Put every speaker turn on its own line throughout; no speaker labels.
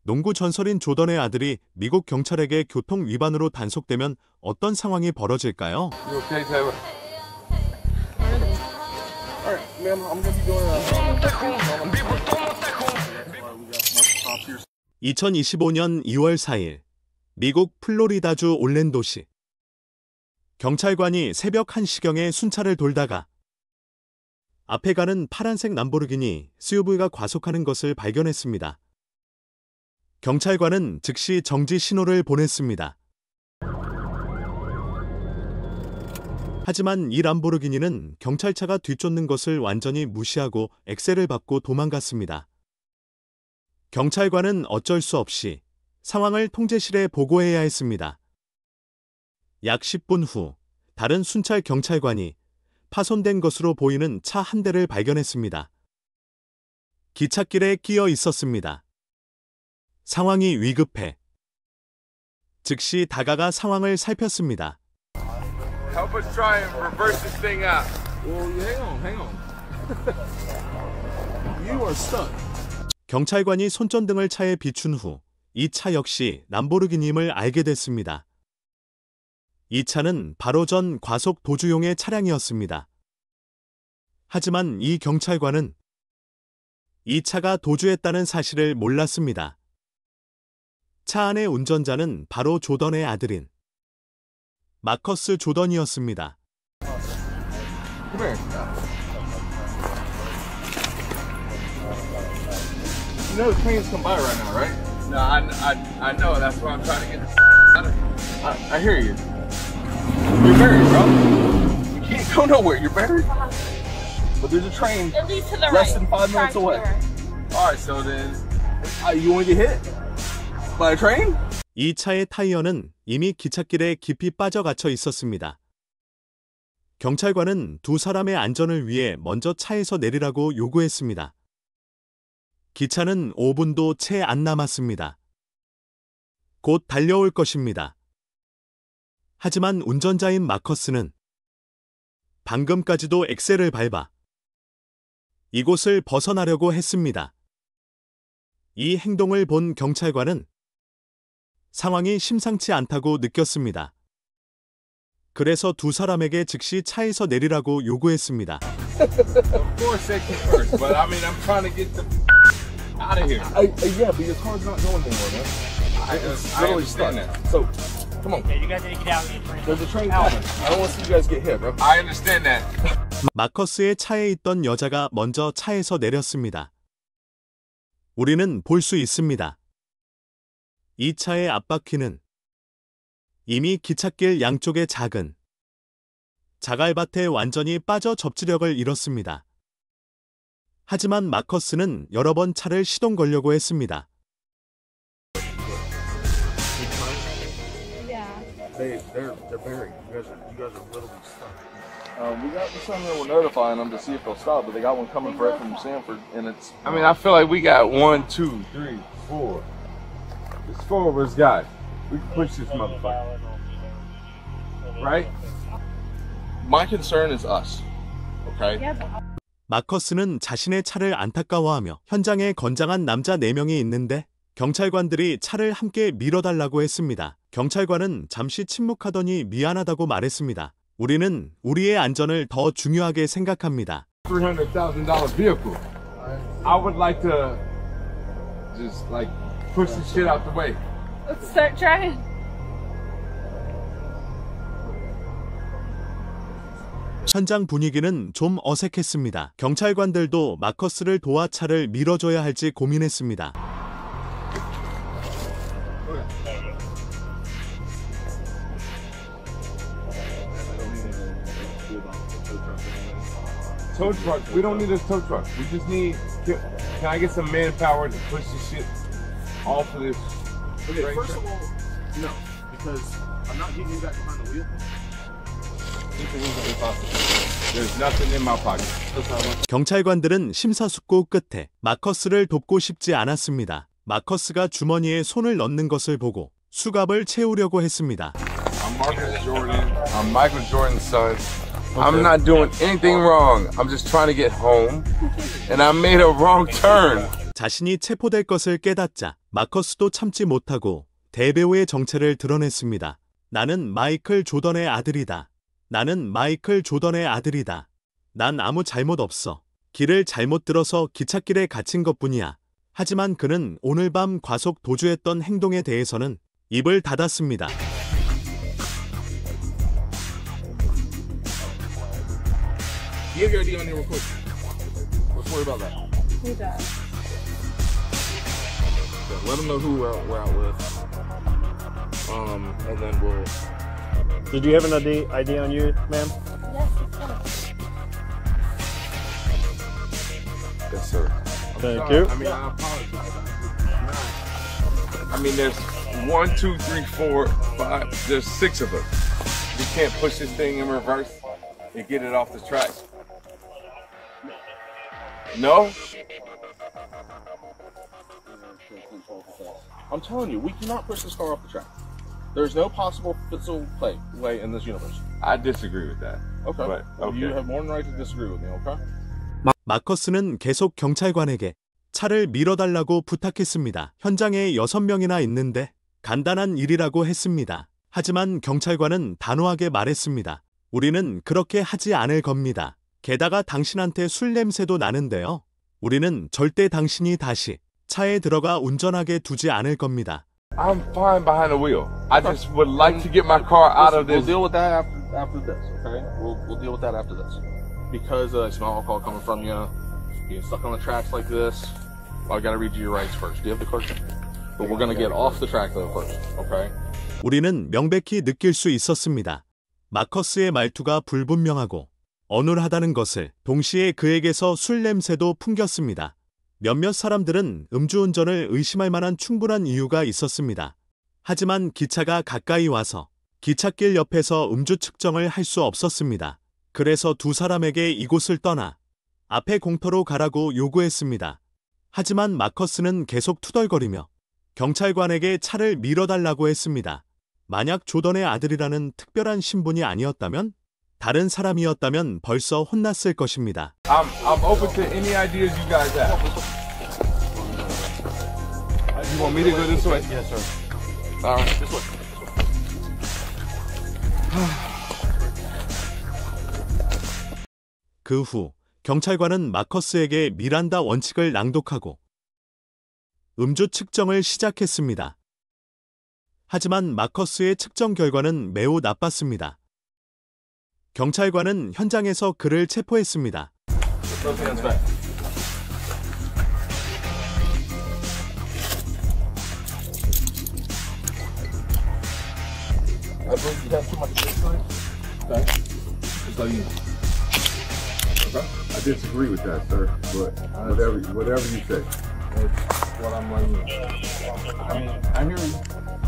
농구 전설인 조던의 아들이 미국 경찰에게 교통 위반으로 단속되면 어떤 상황이 벌어질까요?
You okay, Taylor? Alright, ma'am, I'm gonna be doing
2025년 2월 4일 미국 플로리다주 올랜도시 경찰관이 새벽 1시경에 순찰을 돌다가 앞에 가는 파란색 람보르기니 SUV가 과속하는 것을 발견했습니다. 경찰관은 즉시 정지 신호를 보냈습니다. 하지만 이 람보르기니는 경찰차가 뒤쫓는 것을 완전히 무시하고 엑셀을 밟고 도망갔습니다. 경찰관은 어쩔 수 없이 상황을 통제실에 보고해야 했습니다. 약 10분 후 다른 순찰 경찰관이 파손된 것으로 보이는 차 한 대를 발견했습니다. 기찻길에 끼어 있었습니다. 상황이 위급해 즉시 다가가 상황을 살폈습니다.
Help us try and reverse this thing out. Well, hang on. You are stuck.
경찰관이 손전등을 차에 비춘 후 이 차 역시 람보르기니임을 알게 됐습니다. 이 차는 바로 전 과속 도주용의 차량이었습니다. 하지만 이 경찰관은 이 차가 도주했다는 사실을 몰랐습니다. 차 안의 운전자는 바로 조던의 아들인 마커스 조던이었습니다.
Come here. You know the trains come by right now, right? No, I know. That's why I'm trying to get out of here. I hear you. You're buried, bro. You can't go nowhere. You're buried. But there's a train less than 5 minutes away. All right, so then you want to get hit by a train?
이 차의 타이어는 이미 기찻길에 깊이 빠져 갇혀 있었습니다. 경찰관은 두 사람의 안전을 위해 먼저 차에서 내리라고 요구했습니다. 기차는 5분도 채 안 남았습니다. 곧 달려올 것입니다. 하지만 운전자인 마커스는 방금까지도 엑셀을 밟아 이곳을 벗어나려고 했습니다. 이 행동을 본 경찰관은 상황이 심상치 않다고 느꼈습니다. 그래서 두 사람에게 즉시 차에서 내리라고 요구했습니다.
Of course, safety first, but I mean, I'm trying to get the out of here. Yeah, but your car's not going anywhere, man. I understand that. So, come on.
Yeah, you guys need to get out of here.
There's a train coming. I don't want to see you guys get hit, bro. I understand that.
마커스의 차에 있던 여자가 먼저 차에서 내렸습니다. 우리는 볼 수 있습니다. 이 차의 앞바퀴는 이미 기찻길 양쪽의 작은 자갈밭에 완전히 빠져 접지력을 잃었습니다. 하지만 마커스는 여러 번 차를 시동 걸려고 했습니다.
They're buried. You guys are literally stuck. We got something that we're notifying them to see if they'll stop, but they got one coming right from Sanford, and it's. I mean, I feel like we got 1, 2, 3, 4. There's 4 of us guys. We can push this motherfucker. Right? My concern is us. Okay?
마커스는 자신의 차를 안타까워하며 현장에 건장한 남자 4명이 있는데 경찰관들이 차를 함께 밀어달라고 했습니다. 경찰관은 잠시 침묵하더니 미안하다고 말했습니다. 우리는 우리의 안전을 더 중요하게 생각합니다.
$300,000 vehicle. I would like to just like push this shit out the way.
Let's start trying.
현장 분위기는 좀 어색했습니다. 경찰관들도 마커스를 도와 차를 밀어줘야 할지 고민했습니다.
Tow truck. We don't need a tow truck. We just need. Can I get some manpower to push this shit off of this?
Okay, first of all, no, because I'm not getting you back behind the wheel.
There's nothing in my pocket.
경찰관들은 심사숙고 끝에 마커스를 돕고 싶지 않았습니다. 마커스가 주머니에 손을 넣는 것을 보고 수갑을 채우려고 했습니다.
I'm Marcus Jordan. I'm Michael Jordan's son. I'm not doing anything wrong. I'm just trying to get home, and I made a wrong turn.
자신이 체포될 것을 깨닫자 마커스도 참지 못하고 대배우의 정체를 드러냈습니다. 나는 마이클 조던의 아들이다. 나는 마이클 조던의 아들이다. 난 아무 잘못 없어. 길을 잘못 들어서 기찻길에 갇힌 것뿐이야. 하지만 그는 오늘 밤 과속 도주했던 행동에 대해서는 입을 닫았습니다.
Give your ID on there real quick. Let's worry about that.
Who does?
Yeah, let them know who we're out with. And then we'll.
Did you have an ID on you, ma'am?
Yes, of course.
Yes, sir.
Thank you.
I mean, I apologize. I mean, there's 1, 2, 3, 4, 5. There's 6 of us. We can't push this thing in reverse and get it off the track. No?
I'm telling you, we cannot push this car off the track. There's no possible physical way in this universe.
I disagree with that.
Okay.
But,
Well, you
okay.
have more than right to disagree with me, okay?
마커스는 계속 경찰관에게 차를 밀어달라고 부탁했습니다. 현장에 6명이나 있는데 간단한 일이라고 했습니다. 하지만 경찰관은 단호하게 말했습니다. 우리는 그렇게 하지 않을 겁니다. 게다가 당신한테 술 냄새도 나는데요. 우리는 절대 당신이 다시 차에 들어가 운전하게 두지 않을 겁니다.
I'm fine behind the wheel. I just would like to get my car out of
We'll
this.
deal with that after this, okay? We'll deal with that after this. Because smell alcohol coming from you, being stuck on the tracks like this, I gotta read you your rights first. Do you have the card? But we're gonna get off the track though first, okay?
우리는 명백히 느낄 수 있었습니다. 마커스의 말투가 불분명하고 어눌하다는 것을 동시에 그에게서 술 냄새도 풍겼습니다. 몇몇 사람들은 음주운전을 의심할 만한 충분한 이유가 있었습니다. 하지만 기차가 가까이 와서 기찻길 옆에서 음주 측정을 할 수 없었습니다. 그래서 두 사람에게 이곳을 떠나 앞에 공터로 가라고 요구했습니다. 하지만 마커스는 계속 투덜거리며 경찰관에게 차를 밀어달라고 했습니다. 만약 조던의 아들이라는 특별한 신분이 아니었다면, 다른 사람이었다면 벌써 혼났을 것입니다.
I'm open to any ideas you guys have. You want me to go this way?
Yes, sir.
All right.
This way.
그 후 경찰관은 마커스에게 미란다 원칙을 낭독하고 음주 측정을 시작했습니다. 하지만 마커스의 측정 결과는 매우 나빴습니다. 경찰관은 현장에서 그를 체포했습니다.
Both hands back. I believe you have too much distance. Okay. Just so you know. Okay.
I disagree with that, sir. But whatever you say.
That's what I'm letting you know.
I mean, I hear you.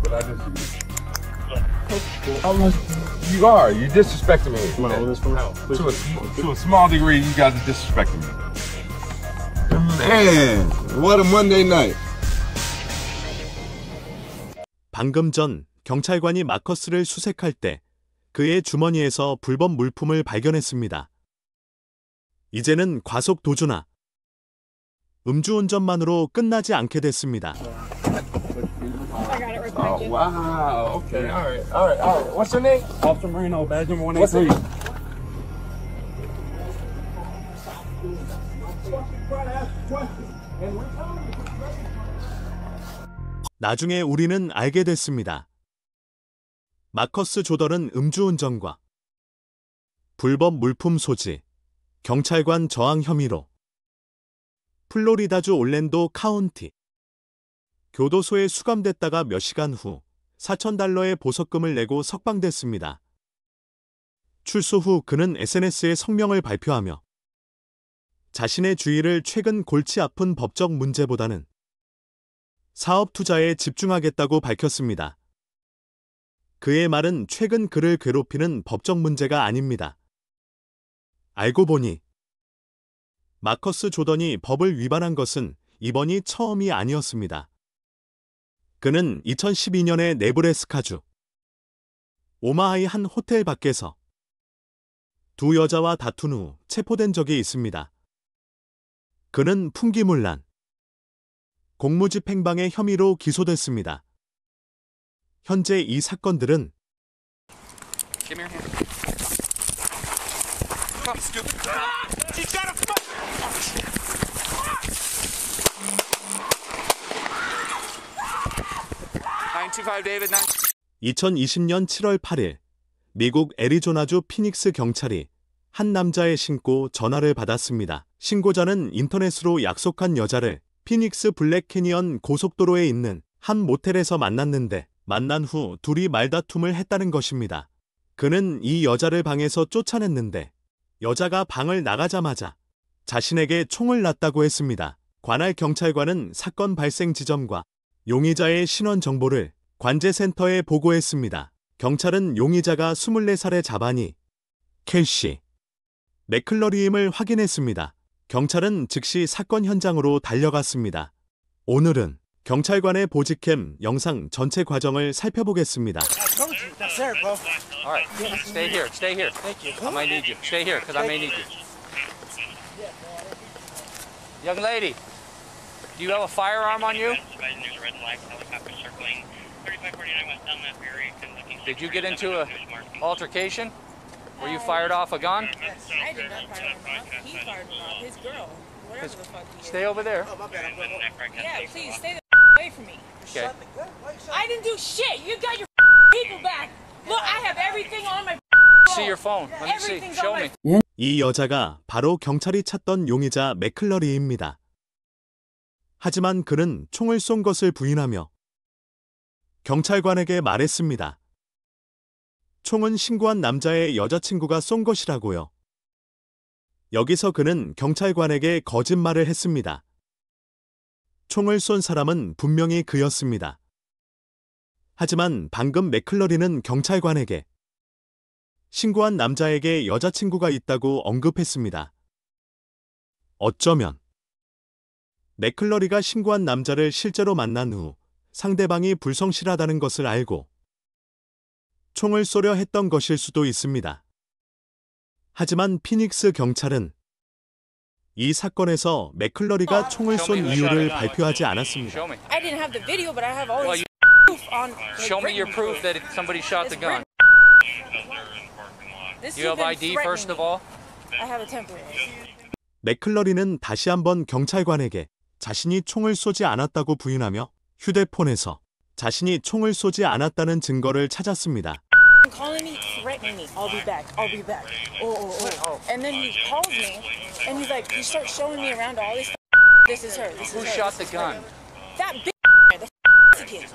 But I disagree. You are. You're disrespecting me.
You want to hold this for me?
To a small degree, you guys are disrespecting me.
Man, what a Monday night.
방금 전 경찰관이 마커스를 수색할 때 그의 주머니에서 불법 물품을 발견했습니다. 이제는 과속 도주나 음주운전만으로 끝나지 않게 됐습니다.
I got it right
Oh,
behind you.
wow. Okay. All right. All right. All right. What's your name?
Officer Marino, badge number
What's it?
183.
나중에 우리는 알게 됐습니다. 마커스 조던은 음주운전과 불법 물품 소지, 경찰관 저항 혐의로 플로리다주 올랜도 카운티 교도소에 수감됐다가 몇 시간 후 $4,000의 보석금을 내고 석방됐습니다. 출소 후 그는 SNS에 성명을 발표하며 자신의 주의를 최근 골치 아픈 법적 문제보다는 사업 투자에 집중하겠다고 밝혔습니다. 그의 말은 최근 그를 괴롭히는 법적 문제가 아닙니다. 알고 보니 마커스 조던이 법을 위반한 것은 이번이 처음이 아니었습니다. 그는 2012년에 네브래스카주 오마하의 한 호텔 밖에서 두 여자와 다툰 후 체포된 적이 있습니다. 그는 풍기물난 공무집행방해 혐의로 기소됐습니다. 현재 이 사건들은
Give me your hand. Come, stupid. She's got a foot. 925 David 9.
2020년 7월 8일 미국 애리조나주 피닉스 경찰이 한 남자의 신고 전화를 받았습니다. 신고자는 인터넷으로 약속한 여자를 피닉스 블랙 캐니언 고속도로에 있는 한 모텔에서 만났는데 만난 후 둘이 말다툼을 했다는 것입니다. 그는 이 여자를 방에서 쫓아냈는데 여자가 방을 나가자마자 자신에게 총을 놨다고 했습니다. 관할 경찰관은 사건 발생 지점과 용의자의 신원 정보를 관제센터에 보고했습니다. 경찰은 용의자가 24살의 자바니 켈시 맥클러리임을 확인했습니다. 경찰은 즉시 사건 현장으로 달려갔습니다. 오늘은 경찰관의 보직캠 영상 전체 과정을 살펴보겠습니다.
All right, stay here. Stay here. Thank you. I might need you. Stay here, because I may need you. Young lady, do you have a firearm on you? Did you get into an altercation? Where you fired off a gun?
I did not fire him off. He fired me off. His girl. Whatever the fuck he is.
Stay over there.
Yeah, please stay the away from me.
Okay.
I didn't do shit. You got your people back. Look, I have everything on my
See your phone. Let me see.
Everything's
Show
on
me.
이 여자가 바로 경찰이 찾던 용의자 맥클러리입니다. 하지만 그는 총을 쏜 것을 부인하며 경찰관에게 말했습니다. 총은 신고한 남자의 여자친구가 쏜 것이라고요. 여기서 그는 경찰관에게 거짓말을 했습니다. 총을 쏜 사람은 분명히 그였습니다. 하지만 방금 맥클러리는 경찰관에게 신고한 남자에게 여자친구가 있다고 언급했습니다. 어쩌면 맥클러리가 신고한 남자를 실제로 만난 후 상대방이 불성실하다는 것을 알고 총을 쏘려 했던 것일 수도 있습니다. 하지만 피닉스 경찰은 이 사건에서 맥클러리가 총을 쏜 이유를 발표하지 않았습니다.
Show me.
I didn't have the video, but I have all
Well,
this
you
proof on.
show me your proof that somebody shot the gun.
This
You have ID first of all.
I have a temporary.
맥클러리는 다시 한번 경찰관에게 자신이 총을 쏘지 않았다고 부인하며 휴대폰에서 자신이 총을 쏘지 않았다는 증거를 찾았습니다.
Calling me, threatening me. I'll be back. I'll be back. Oh. And then he calls me, and he's like, he starts showing me around all this. This is her. This is
Who
her.
shot the gun?
That bitch. The Mexican.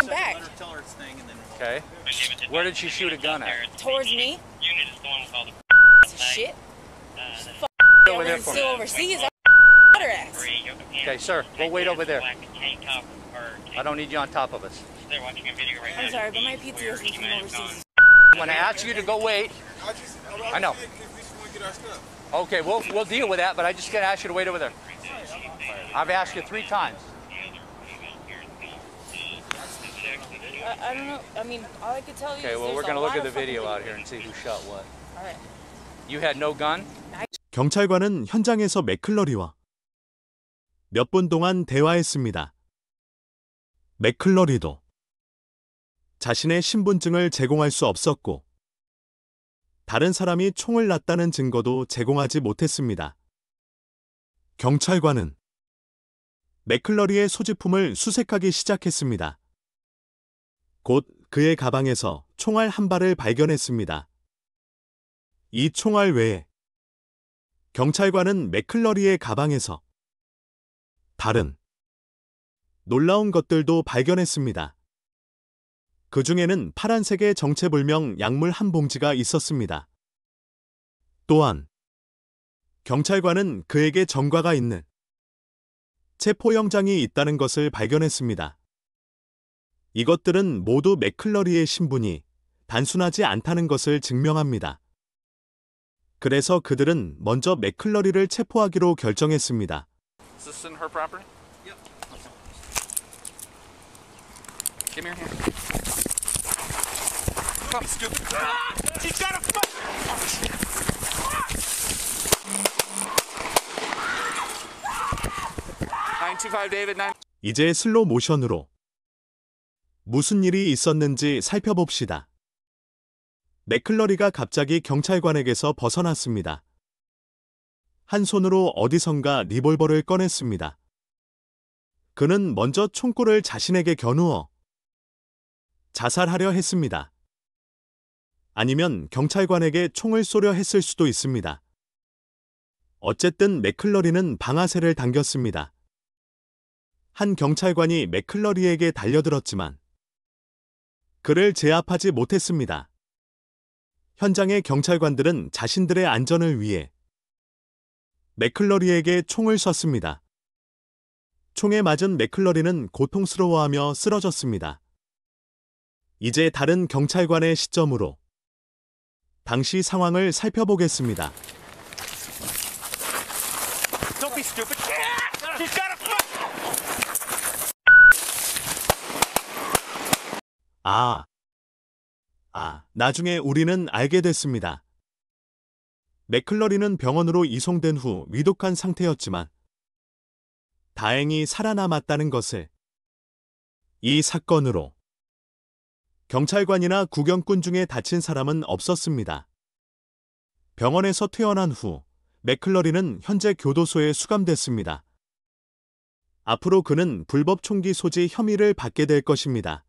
Back
Okay. Where did she shoot a gun at?
towards me. Shit.
Over there for
Still
me.
overseas. Her ass.
Okay, sir. Go wait over there. I don't need you on top of us.
I'm sorry, but my PTSD from overseas.
When I ask you to go wait, I know. Okay, we'll deal with that, but I just gotta ask you to wait over there. I've asked you 3 times.
I don't know. I mean, all I could tell you
Okay,
is
well, we're
there's
gonna
a
look
lot
at the
of fucking
video out
videos.
here and see who shot what.
All right.
You had no gun?
경찰관은 현장에서 맥클러리와 몇 분 동안 대화했습니다. 맥클러리도 자신의 신분증을 제공할 수 없었고 다른 사람이 총을 놨다는 증거도 제공하지 못했습니다. 경찰관은 맥클러리의 소지품을 수색하기 시작했습니다. 곧 그의 가방에서 총알 한 발을 발견했습니다. 이 총알 외에 경찰관은 맥클러리의 가방에서 다른 놀라운 것들도 발견했습니다. 그 중에는 파란색의 정체불명 약물 한 봉지가 있었습니다. 또한 경찰관은 그에게 전과가 있는 체포영장이 있다는 것을 발견했습니다. 이것들은 모두 맥클러리의 신분이 단순하지 않다는 것을 증명합니다. 그래서 그들은 먼저 맥클러리를 체포하기로 결정했습니다.
Is this in her property? Yep. Give me your hand. Come, stupid. She's got a foot. 925
925 David 9.
이제 슬로 모션으로 무슨 일이 있었는지 살펴봅시다. 맥클러리가 갑자기 경찰관에게서 벗어났습니다. 한 손으로 어디선가 리볼버를 꺼냈습니다. 그는 먼저 총구를 자신에게 겨누어 자살하려 했습니다. 아니면 경찰관에게 총을 쏘려 했을 수도 있습니다. 어쨌든 맥클러리는 방아쇠를 당겼습니다. 한 경찰관이 맥클러리에게 달려들었지만 그를 제압하지 못했습니다. 현장의 경찰관들은 자신들의 안전을 위해 맥클러리에게 총을 쐈습니다. 총에 맞은 맥클러리는 고통스러워하며 쓰러졌습니다. 이제 다른 경찰관의 시점으로 당시 상황을 살펴보겠습니다.
Don't be stupid. He's got a foot.
나중에 우리는 알게 됐습니다. 맥클러리는 병원으로 이송된 후 위독한 상태였지만 다행히 살아남았다는 것을 이 사건으로 경찰관이나 구경꾼 중에 다친 사람은 없었습니다. 병원에서 퇴원한 후 맥클러리는 현재 교도소에 수감됐습니다. 앞으로 그는 불법 총기 소지 혐의를 받게 될 것입니다.